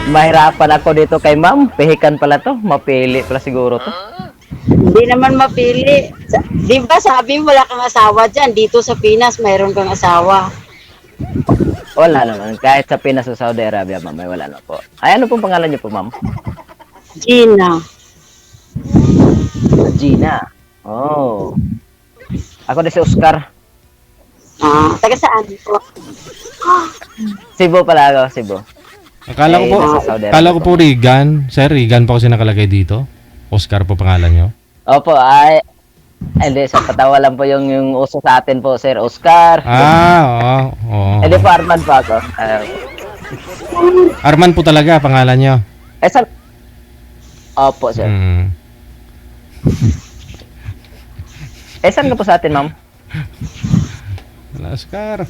Mahirapan ako dito kay ma'am. Pihikan pala to. Mapili pala siguro to. Hindi naman mapili. Di ba sabi mo wala kang asawa dyan? Dito sa Pinas, mayroon kang asawa. Wala naman. Kahit sa Pinas o Saudi Arabia, ma'am, ay wala na po. Ay, ano pong pangalan niyo po, ma'am? Gina. Gina. Oh. Ako din si Oscar. Taga saan po? Cebu pala ako, Cebu. Akala ko po, nasa Saudi Arabia akala ko po Regan. Sir, Regan po kasi nakalagay dito. Oscar po pangalan nyo. Opo, ay hindi, sa patawa lang po yung uso sa atin po, Sir Oscar. Oo. Oo. Hindi po, Arman po ako. Arman po talaga pangalan nyo. Saan? Opo, sir. Saan ka po sa atin, ma'am? Oscar.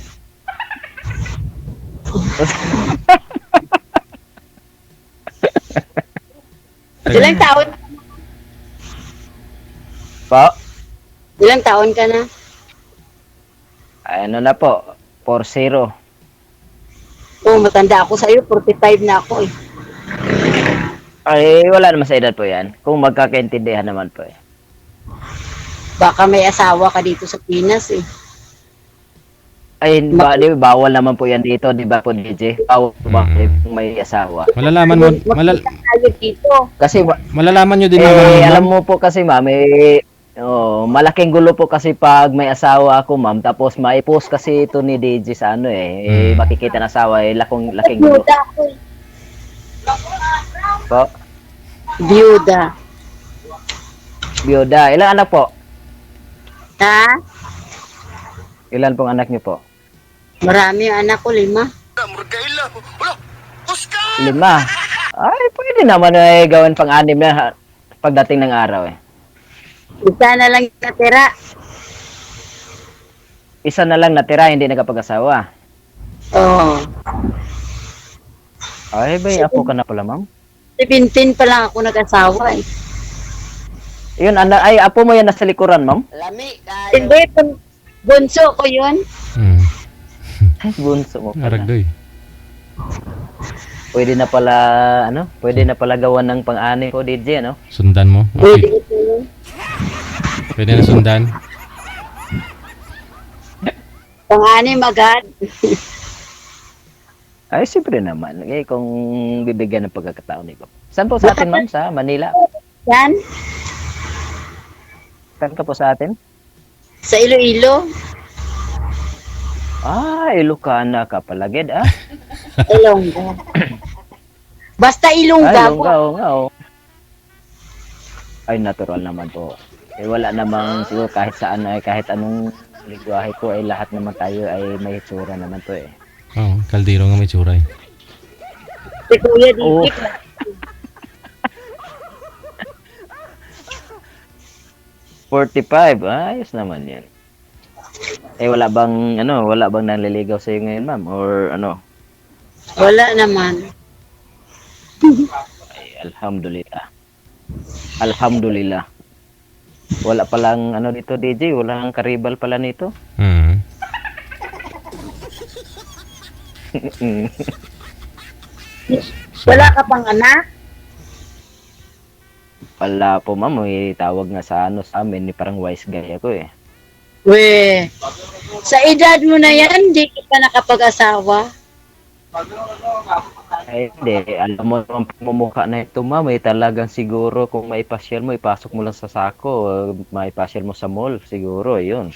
Ilang taon? Po? Ilang taon ka na? Ay, ano na po? 4-0. Matanda ako sa'yo. 45 na ako eh. Ay, wala naman sa edad po yan. Kung magkakaintindihan naman po eh. Baka may asawa ka dito sa Pinas eh. Ay, di, bawal naman po yan dito, di ba po, DJ? Bawal po ba kung may asawa? Malalaman mo, Makita tayo dito. Kasi, malalaman nyo din naman. alam mo po kasi, ma'am, malaking gulo po kasi pag may asawa ako, ma'am, tapos maipost kasi ito ni DJ sa ano makikita ng asawa, laking gulo. Byuda ako eh. Po? Byuda. Biyuda. Ilang anak po? Ha? Ilan pong anak niyo po? Marami yung anak ko, 5. 5. Ay, pwede naman gawin pang-anim na pagdating ng araw eh. Isa na lang natira. Isa na lang natira, hindi nakapag-asawa. Oo. Ay, bay, apo ka na pala, ma'am. 17 pa lang ako nag-asawa eh. Yun, ay, apo mo yan nasa likuran, ma'am? Hindi, bunso ko yun. Ay, bunso mo pala. Aragdoy. Pwede na pala gawan ng pang-anim ko, DJ, ano? Sundan mo. Pwede Okay. ito yun. Pwede na sundan. Pang-anim agad. Ay, siyempre naman. Eh, kung bibigyan ng pagkakataon nito. Saan po sa atin, ma'am? Sa Manila? Yan. Saan ka po sa atin? Sa Iloilo. Ah, Ilocana ka pala, Ged, ah? Ilongga. Basta Ay, Ilongga po. Ilongga, oo nga, oh. Ay, natural naman po. Eh, wala namang siguro kahit saan ay kahit anong lingwahe ko ay lahat naman tayo ay may itsura naman to eh. Oo, kaldero nga may tsuray. Si Kuya Oo. Dikit. $45, ayos naman yan. Eh, wala bang nanliligaw sa iyo ngayon, ma'am? Or ano? Wala naman. Ay, alhamdulillah. Alhamdulillah. Wala palang dito, DJ, walang karibal pala nito. Wala ka pang anak? Wala po, ma'am, may tawag nga sa sa amin, ni parang wise guy ako eh. We, sa edad mo na yan, hindi ka nakapag-asawa. Ay, hindi. Alam mo naman pamumukha na ito, ma'am. Eh, talagang siguro kung maipasyal mo, ipasok mo lang sa sako. Maipasyal mo sa mall, siguro, yun.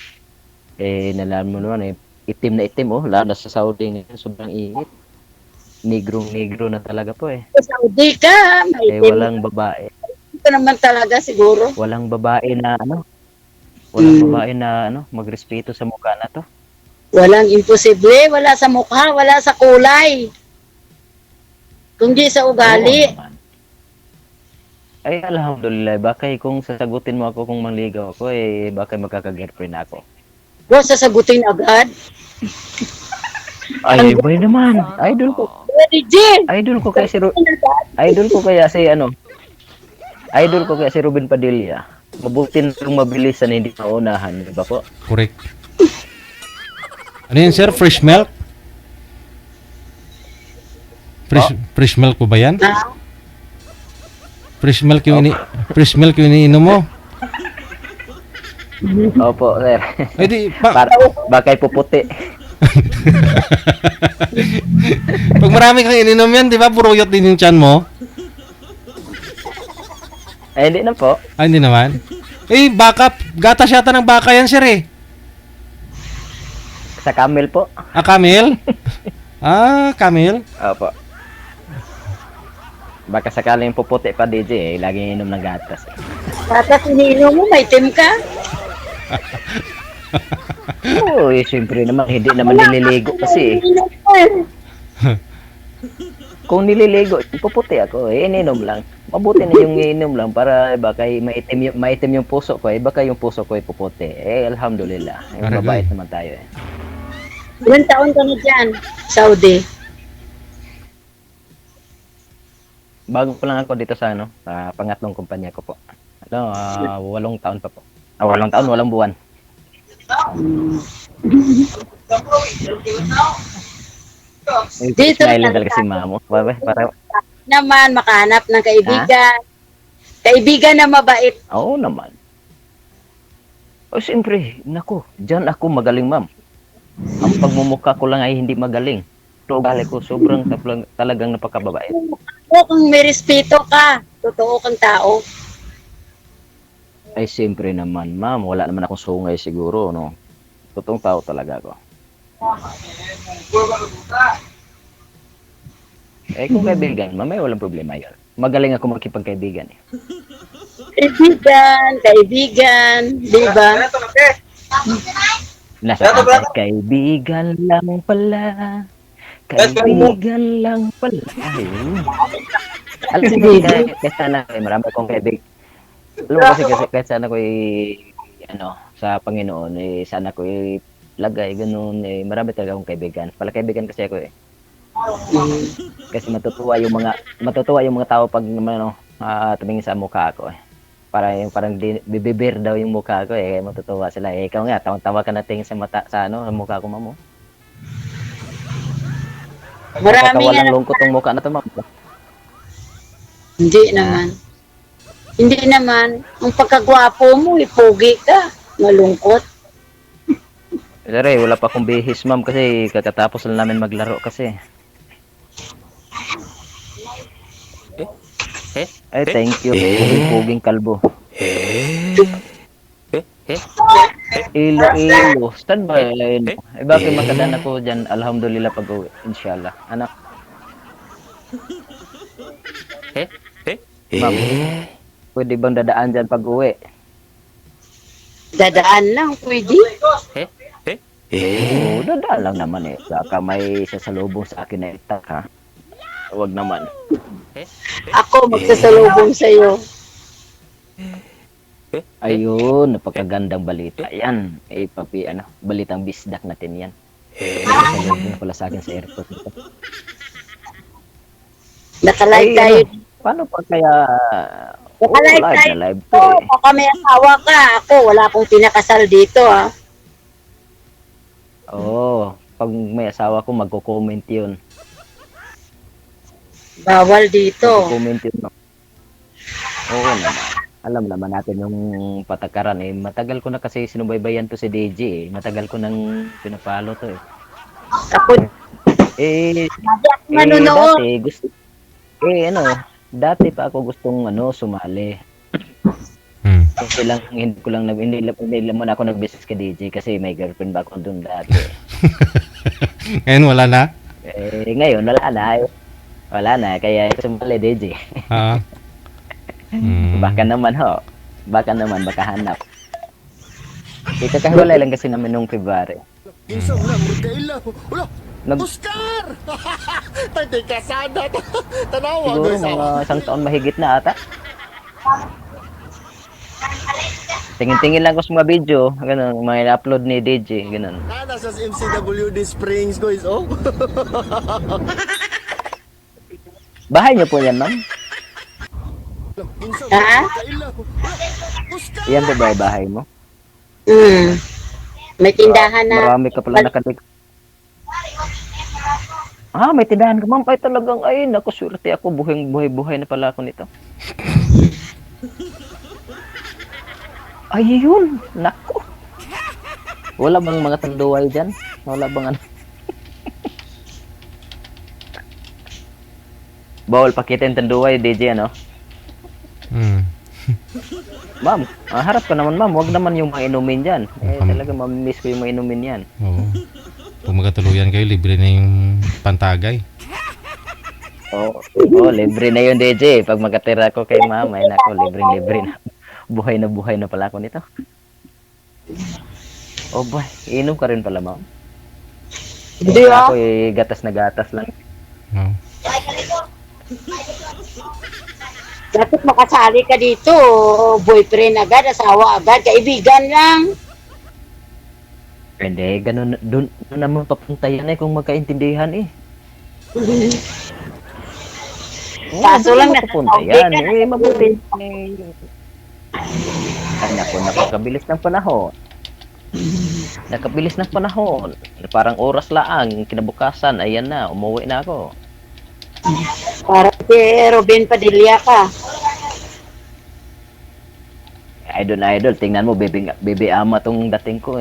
Eh, nalaman mo naman, itim na itim, oh. Lalo na sa Saudi ngayon, sobrang init. Nigrong-nigro na talaga po, eh. Sa Saudi ka, Eh, walang babae. ito naman talaga siguro. Walang babae na, walang babae na, magrespeto sa mukha na to. Walang imposible, wala sa mukha, wala sa kulay. Kundi sa ugali. Oo naman. Ay, alhamdulillah. Baka kung sasagutin mo ako kung manligaw ako, baka magkaka-girlfriend ako. Huwag sasagutin agad. Ay, boy naman. Idol ko. Ready, Jin! Idol ko kaya si Idol ko kaya si Ruben Padilla. Mabuti nang mabilisan, hindi maunahan, di ba po? Correct. Ano yun, sir? Fresh milk? Fresh milk po ba yan? Ah, Fresh milk fresh milk yung iniinom mo? Opo, sir. Eh di, Bakay puputi. pag marami kang ininom yan, di ba, puruyot din yung tiyan mo? Ay, hindi na po. Ay, hindi naman. Eh, gatas yata ng baka yan, sir eh. Sa camel po. Ah, camel? Camel? Opo. Baka sakaling puputi pa, DJ, lagi inom ng gatas. tapos iniinom mo, may tim ka. Uy, siyempre naman, hindi naman nililigo kasi. Kung nililigo, puputi ako, ininom lang. Mabuti na yung ininom lang para baka maitim yung puso ko, baka yung puso ko ay puputi. Alhamdulillah. Mabait naman tayo eh. Ilang taon ka na dyan, Saudi? Bago pa lang ako dito sa sa pangatlong kumpanya ko po. 8 taon pa po. 8 taon, 8 buwan. Dito Smiling talaga si Mamo. Para naman makahanap ng kaibigan. Kaibigan na mabait. oo naman. O siyempre, naku, diyan ako magaling, ma'am. Ang pagmumukha ko lang ay hindi magaling. Pero ugali ko sobrang talagang napakababait. O kung may respeto ka, totoo kang tao. Ay siyempre naman, ma'am, wala naman akong sungay siguro, no. Totoong tao talaga ako. Kung kaibigan, ma'am, ay walang problema 'yan. Magaling ako makipagkaibigan eh. Kaibigan, di ba? Nasa kaibigan lang pala. Kaibigan lang pala. Ayun. Alam mo, kahit sana marami akong kaibigan. Alam mo kasi kahit sana ko sa Panginoon, sana ko lagay, ganun, marami talaga akong kaibigan. Pala kaibigan kasi ako eh. Kasi matutuwa yung mga tao pag tumingin sa mukha ko eh. Parang bibibir daw yung mukha ko eh, matutuwa sila. Ikaw nga, tawang-tawa ka na tingin sa mukha ko, mamo. Marami nga Walang lungkot ang mukha na to, ma'am. Hindi naman. Hindi naman. Ang pagkagwapo mo, pogi ka. Malungkot. Pero wala pa akong bihis, ma'am, kasi kakatapos lang namin maglaro kasi. Ay, thank you. Puging kalbo. Ilo. Saan ba? Bakit makadaan ako dyan? Alhamdulillah pag-uwi. Inshallah. Anak. Ma'am, pwede bang dadaan dyan pag-uwi? Dadaan lang, pwede. Oo, dadaan lang naman eh. Baka may sasalubong sa akin na itak, ha? Huwag naman. Ako magsasalubong sa'yo. Ayun, napakagandang balita. Yan, balitang bisdak natin yan. Sasalubong pala sa akin sa airport nito. Nakalive tayo. Paano pa kaya... Nakalive live tayo. na live to eh. Baka may asawa ka. Ako, wala akong pinakasal dito, ha. Oo, pag may asawa ko, magko-comment yun. Bawal dito. Magko-comment yun. Oo naman. Alam naman natin yung patakaran eh. Matagal ko na kasi sinubaybayan to si DJ eh. Matagal ko nang pinapalo to eh. Ako, manunood. Dati pa ako gustong sumali. Kasi lang, hindi mo na ako nag-business kay DJ kasi may girlfriend ba ako doon dati. Ngayon wala na? Ngayon wala na. Wala na, kaya sumali DJ. Baka naman baka hanap. Kakahiwalay lang kasi namin nung February. Isang lang, Mikaela. Wala, Oscar! Tati ka sana. Tanawa. Siguro mga isang taon mahigit na ata. Tingin-tingin lang ko sa mga video, ganun, mga upload ni DJ, ganun. Nasa MCWD Springs, guys, oh. Bahay niyo po yan, ma'am? Ha? Yan po ba yung bahay mo? May tindahan na. Marami ka pala nakatik. May tindahan ka, ma'am. Ay, talagang, ay, naku, swerte ako. Buhay na pala ako nito. Ay, yun. Naku. Wala bang mga tanduay dyan? Wala bang ano? Bawal pakitin tanduay, DJ, ano? Ma'am, harap ka naman, ma'am. Huwag naman yung mga inumin dyan. Talaga, mamimiss ko yung mga inumin yan. Oo. Kung magkatuluyan kayo, libre na yung pantagay. Oo, libre na yun, DJ. Pag magkatira ko kay ma'am, ay nako, libre na. Buhay na pala ako nito. Oh boy, inom ka rin pala, ma'am. Hindi Ako gatas na gatas lang. Oo. Dapat makasali ka dito. Boyfriend agad, asawa agad, kaibigan lang. Hindi, ganun, doon naman papunta yan kung magkaintindihan Kaso lang papunta yan. Mabuti. Ay, naku, nakabilis ng panahon. Parang oras lang, kinabukasan, ayan na, umuwi na ako. Para si Robin Padilla ka. Idol, tingnan mo, baby ama tong dating ko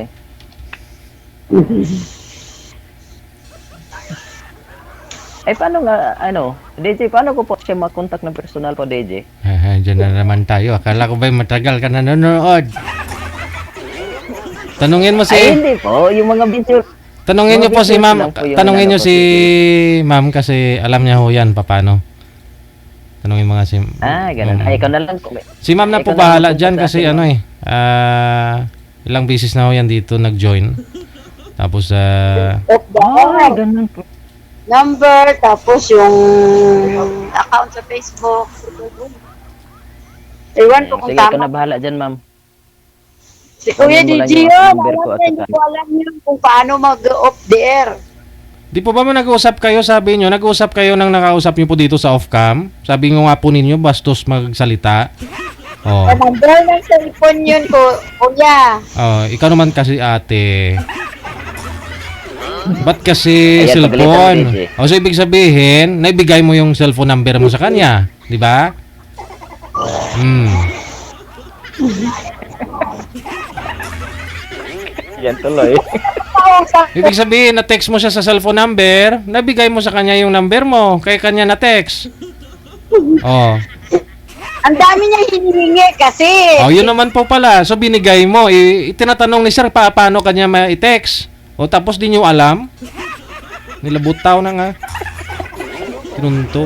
Ay, paano nga, DJ, paano ko po siya makontak ng personal po, DJ? Diyan na naman tayo. Akala ko ba'y matagal ka nanonood? Tanungin mo si... Ay, hindi po. Yung mga video... Tanungin niyo po si ma'am. lang po yung Tanungin niyo inano si ko, ma'am kasi alam niya ho yan paano. Tanungin mo nga si... ganun. Ay, ikaw na lang. Si ma'am na po ikaw na bahala lang po dyan sa kasi akin, ilang beses na ho yan dito nag-join. Tapos, Ay, ganun po. Number, tapos yung account sa Facebook. Ewan ko kung Sige, ikaw tama. na bahala dyan, ma'am. Si Kuya Kunin mo lang DJ yung yun. number ko at Hindi saka- ko alam yun kung paano mag-off the air. di po ba nag-uusap kayo, sabi niyo, nag-uusap kayo nang nakausap niyo po dito sa off-cam? Sabi nga po ninyo, bastos magsalita. Oh. Number ng cellphone yun, Kuya. Oh, ikaw naman kasi ate. Ba't kasi Ayan, cellphone? pagalitan mo, DJ. O so ibig sabihin, naibigay mo yung cellphone number mo sa kanya, di ba? Yan tuloy. Ibig sabihin, na-text mo siya sa cellphone number, nabigay mo sa kanya yung number mo, kaya kanya na-text. Oh. Ang dami niyang hinihingi kasi. Oh, yun naman po pala. So binigay mo, itinatanong ni sir paano kanya ma-text. O tapos di nyo alam. Nilabutaw na nga. Tinunto.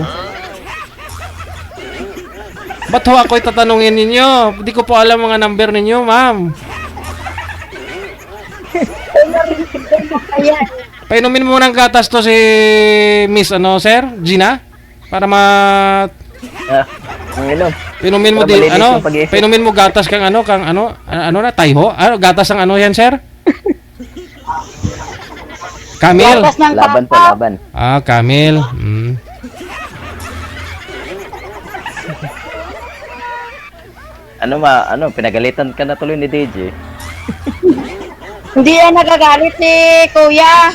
Ba't ho ako'y tatanungin ninyo? Hindi ko po alam mga number ninyo, ma'am. Ayan. Painumin mo ng gatas to si Miss, sir? Gina? Para Ang inom. Pinumin mo Para din, malinis yung pag-iisip. pinumin mo gatas kang tayho? Gatas ang yan, sir? Camel. Gatas ng Laban po, papa. laban. Camel. Pinagalitan ka na tuloy ni DJ. Hindi yan nagagalit ni Kuya.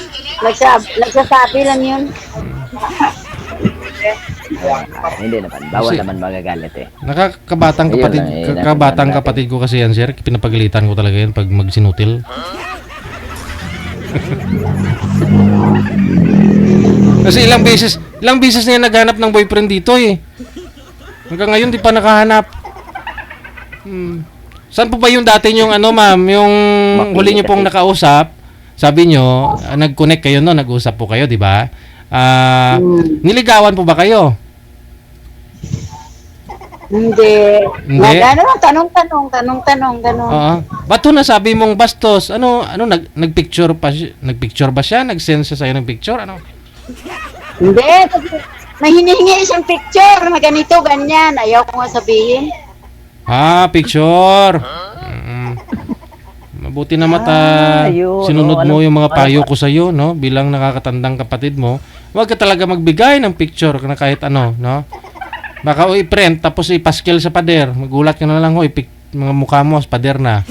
Nagsasabi lang yun. Hindi naman, bawal naman magagalit Nakakabatang Ayun kapatid, lang, kabatang natin. kapatid ko kasi yan, sir. Pinapagalitan ko talaga yan pag magsinutil. Kasi ilang beses na yan naghanap ng boyfriend dito Hanggang ngayon di pa nakahanap. Saan po ba yung dati yung ma'am, yung huli niyo pong nakausap? Sabi niyo, nag-connect kayo nag-usap po kayo, di ba? Niligawan po ba kayo? Hindi. Hindi? Tanong, gano'n. Oo. Ba't ho nasabi mong bastos? Nagpicture ba siya? Nag-send siya sa'yo ng picture? Hindi. May hinihingi isang picture na ganito, ganyan. Ayaw ko nga sabihin. Picture. Mabuti naman yun. sinunod mo yung mga payo ko sa'yo, no? Bilang nakakatandang kapatid mo. Huwag ka talaga magbigay ng picture na kahit no? Baka i-print tapos ipaskil sa pader. Magulat ka na lang mga mukha mo sa pader na.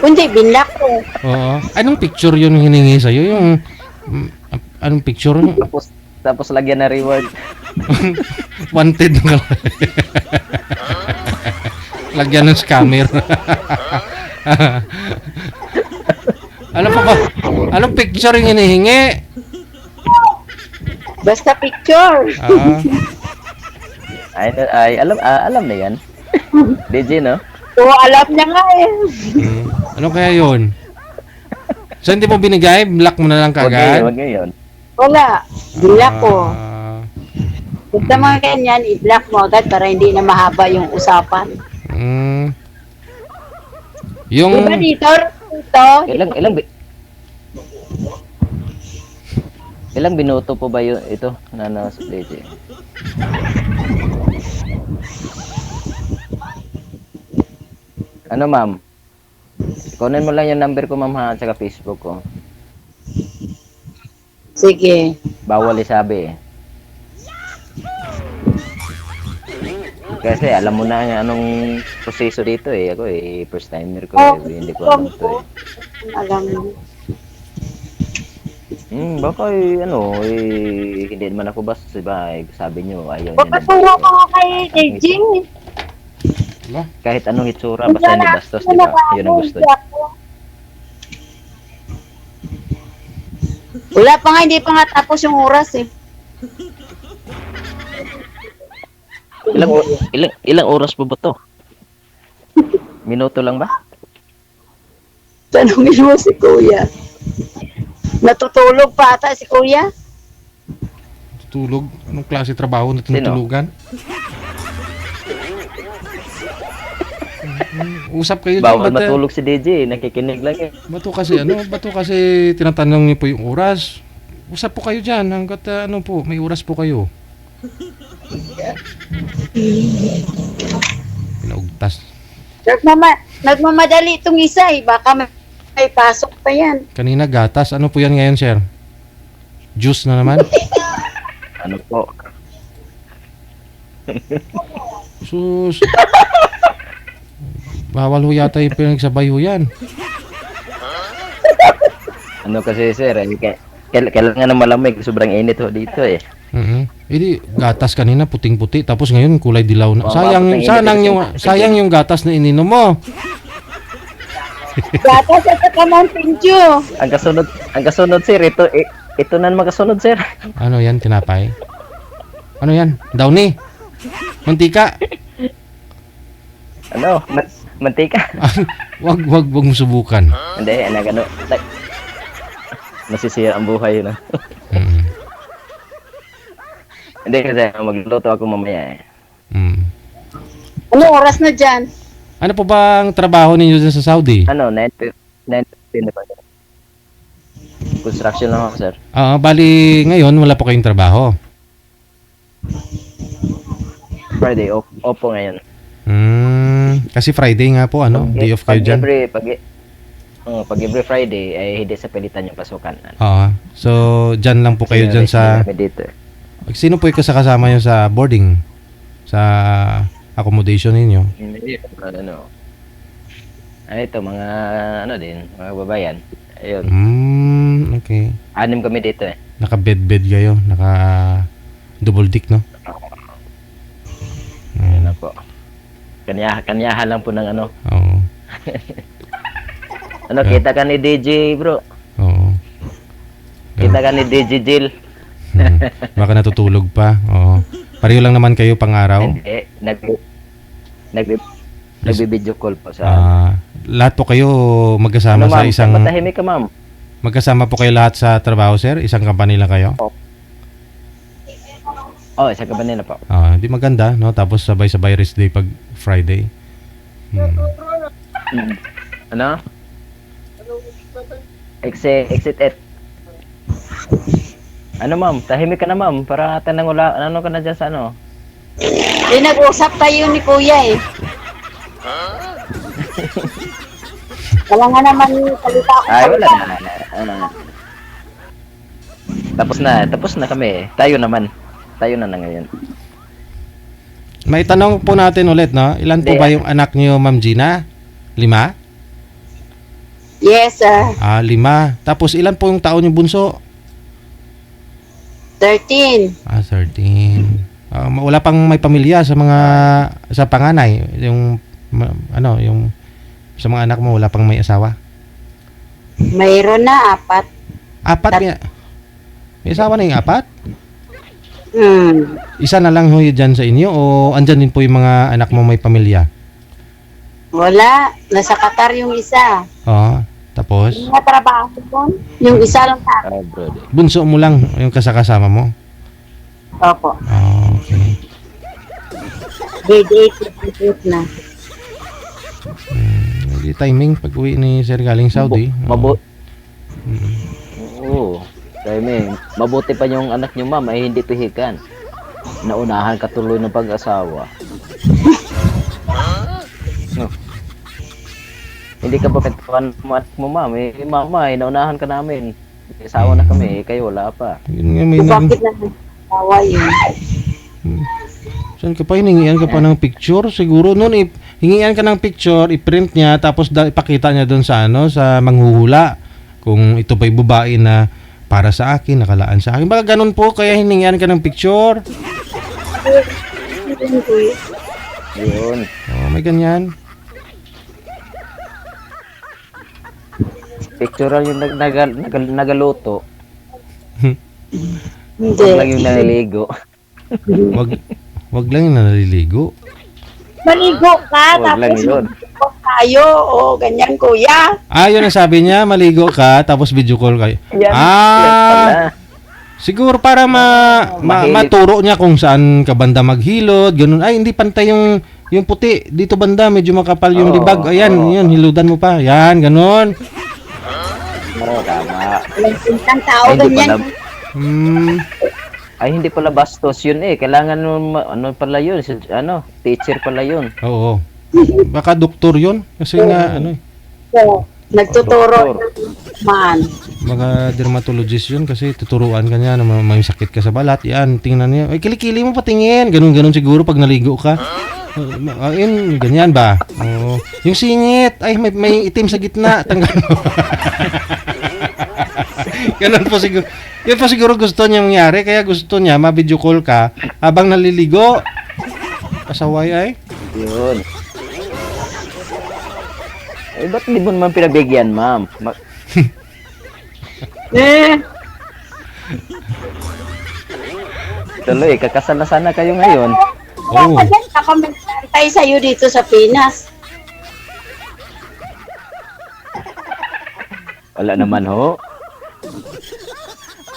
Hindi, binlock ko. Oo. Anong picture yun hiningi sa'yo? Yung Anong picture mo? Tapos lagyan na reward. Wanted na lang. Lagyan ng scammer. Ano pa ba? Anong picture yung hinihingi? Basta picture. Ay, alam na yan. DJ, no? Oo, alam niya nga eh. Ano kaya yun? So hindi mo binigay? Block mo na lang kagad? Wag ngayon. Wala. Block ko. Ah, Basta mga ganyan, i-block mo agad para hindi na mahaba yung usapan. yung Diba dito? Ilang binuto po ba yun ito na nasa DJ? Ano, ma'am? Kunin mo lang yung number ko, ma'am, ha, at saka Facebook ko. Sige. Bawal isabi eh. Kasi alam mo na anong proseso dito eh. Ako eh, first timer ko eh. Hindi ko alam ito eh. Alam mo. Baka hindi naman ako basta, diba? Sabi nyo, ayaw niya Pagkaturo ko nga kay DJ. kahit anong itsura, basta hindi bastos, diba? Yun ang gusto niya. Wala pa nga, hindi pa nga tapos yung oras eh. Ilang oras po ba to? Minuto lang ba? Tanungin mo si Kuya. Natutulog pa ata si Kuya? tutulog. Anong klase trabaho na tinutulugan? Usap kayo dyan. Bawal matulog si DJ, nakikinig lang eh. Bato kasi tinatanong niyo po yung oras. Usap po kayo dyan hanggat may oras po kayo. Pinaugtas. Nagmamadali itong isa eh. Baka may pasok pa yan. Kanina gatas. Ano po yan ngayon, sir? Juice na naman? Ano po? Sus. Bawal ho yata yung pinagsabay ho yan. Ano kasi sir, kailangan na malamig. Sobrang init ho dito eh. Hindi, gatas kanina puting-puti tapos ngayon kulay dilaw na. Sayang yung gatas na ininom mo. Gatas at saka Mountain Dew. Ang kasunod sir, ito na magkasunod sir. Ano yan, tinapay? Ano yan? Downy? Mantika? Ano? Mantika? wag mo subukan. Hindi, masisira ang buhay na. Hindi kasi magluluto ako mamaya eh. Ano oras na dyan? Ano po bang trabaho ninyo dyan sa Saudi? 9:15 na pa. Construction lang ako sir. Bali ngayon wala po kayong trabaho. Friday, off po ngayon. Kasi Friday nga po, day off kayo dyan. Pag every Friday ay hindi sa pilitan yung pasukan. So, dyan lang po kayo dyan sa... Dito. Sino po yung kasama nyo sa boarding? Sa accommodation ninyo? Ito, mga mga babayan. Ayun. Okay. 6 kami dito eh. Naka-bed kayo? Naka-double dick, no? Ayun na po. Kanyahan lang po ng Oo. Kita ka ni DJ bro. Oo. Kita ka ni DJ Jill. Baka natutulog pa. Oo. Pareho lang naman kayo pang araw? Hindi. Nagbi-video call po sa... lahat po kayo magkasama sa isang... Matahimik ka ma'am. Magkasama po kayo lahat sa trabaho, sir? Isang company lang kayo? Isang company na po. Hindi maganda, no? Tapos sabay-sabay rest day pag Friday. Ano? Exit 8. Ano ma'am? Tahimik ka na ma'am. Para tanong ka na dyan sa ano? Nag-usap tayo ni Kuya eh. Wala nga naman salita ako. Ay, wala na. Tapos na kami. Tayo na ngayon. May tanong po natin ulit, no? Ilan po ba yung anak niyo, Ma'am Gina? 5? Yes, sir. 5. Tapos ilan po yung taon yung bunso? 13. 13. Wala pang may pamilya sa panganay, yung yung sa mga anak mo wala pang may asawa. Mayroon na 4. 4 may asawa na yung 4? Hmm. Isa na lang ho dyan sa inyo o andyan din po yung mga anak mo may pamilya? Wala. Nasa Qatar yung isa. Oo. Tapos? Yung trabaho doon. Yung isa lang sa akin. Brother. Bunso mo lang yung kasama mo? Opo. Okay. Grade 8 na. Hindi timing pag uwi ni Sir galing Saudi. Oo. Timing. Mabuti pa yung anak niyo, ma'am, ay hindi pihikan. Naunahan ka tuloy ng pag-asawa. No. Hindi ka ba pintuan mo anak mo, ma'am? Mama, naunahan ka namin. May asawa na kami, kayo wala pa. Yun nga, may Bakit na nagsawa yun? Saan ka pa? Hiningian ka pa ng picture? Siguro noon, hingian ka ng picture, i-print niya, tapos ipakita niya doon sa sa manghuhula. Kung ito ba'y babae na para sa akin, nakalaan sa akin. Baka ganun po, kaya hiningian ka ng picture. Yun. Oh, may ganyan. Pictural yung nagaluto. Hindi. Huwag lang yung naliligo. Wag lang yung naliligo. Maligo ka, Huwag lang tapos yun. maligo tayo. O, ganyan kuya. Yun ang sabi niya, maligo ka, tapos video call kayo. Yan pala. Siguro para Mahilig. maturo niya kung saan ka banda maghilod, ganun. Ay, hindi pantay yung puti. Dito banda, medyo makapal yung Oo, libag. Ayan, oo. yun, hiludan mo pa. Yan, ganun. Oo, tama. Walang pintang tao, Ay, hindi ganyan. pala, hindi pala bastos yun eh. Kailangan ano pala yun, teacher pala yun. Oo. Baka doktor yun. Kasi nga, So, nagtuturo Doktor. man. mga dermatologist yun kasi tuturuan ka niya na may sakit ka sa balat. Yan, tingnan niya. Ay, kilikili mo patingin. Ganun siguro pag naligo ka. Ayun, ganyan ba? Oo. Yung singit, ay may itim sa gitna. Tanggal mo. Ganun po siguro. Yun po siguro gusto niya mangyari. Kaya gusto niya ma-video call ka habang naliligo. Pasaway ay. Yun. Eh, ba't hindi mo naman pinabigyan, ma'am? Tuloy, kakasal na sana kayo ngayon. Oo. Ako dyan, ako mag-antay sa'yo dito sa Pinas. Wala naman ho.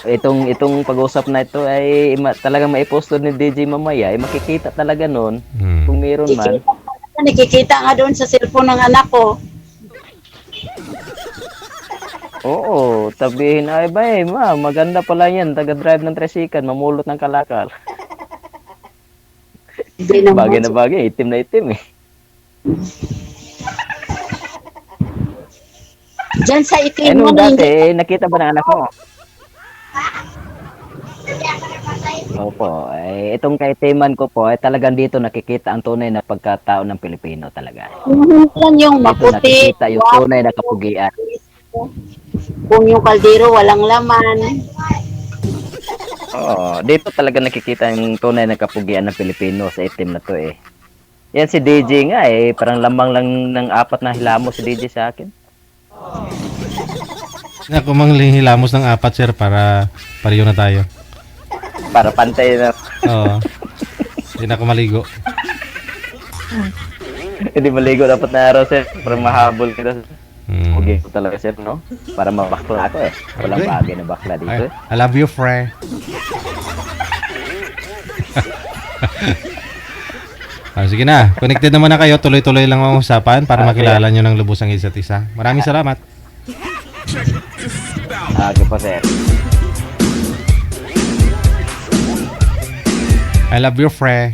Itong pag-usap na ito ay talagang maipost ni DJ mamaya. Ay makikita talaga nun kung mayroon man. Nakikita nga doon sa cellphone ng anak ko. Oo, sabihin ay ma'am, maganda pala yan. Taga-drive ng tricycle, mamulot ng kalakal. Hindi naman. Bagay na bagay, itim na itim eh. Diyan sa itim Ano mo na dati, hindi. nakita ba ng anak mo? Opo, itong kaitiman ko po, talagang dito nakikita ang tunay na pagkatao ng Pilipino talaga. Yan yung Dito maputi. nakikita yung tunay na kapugian. Kung yung kaldero walang laman. Oo, dito talaga nakikita yung tunay na kapugian ng Pilipino sa itim na to eh. Yan si DJ nga parang lamang lang ng 4 na hilamos si DJ sa akin. Ako manghilamos ng 4 sir para pareho na tayo. Para pantay na. Oo. Hindi na ako maligo. Hindi maligo dapat na araw sir. Para mahabol kita. Hmm. Okay ko talaga sir, no? Para mabakla ako eh. Walang Okay. bagay na bakla dito eh. I love you, Fre. Sige na. Connected naman na kayo. Tuloy-tuloy lang ang usapan para makilala nyo ng lubos ang isa't isa. Maraming salamat. Okay po sir. I love you, Fre.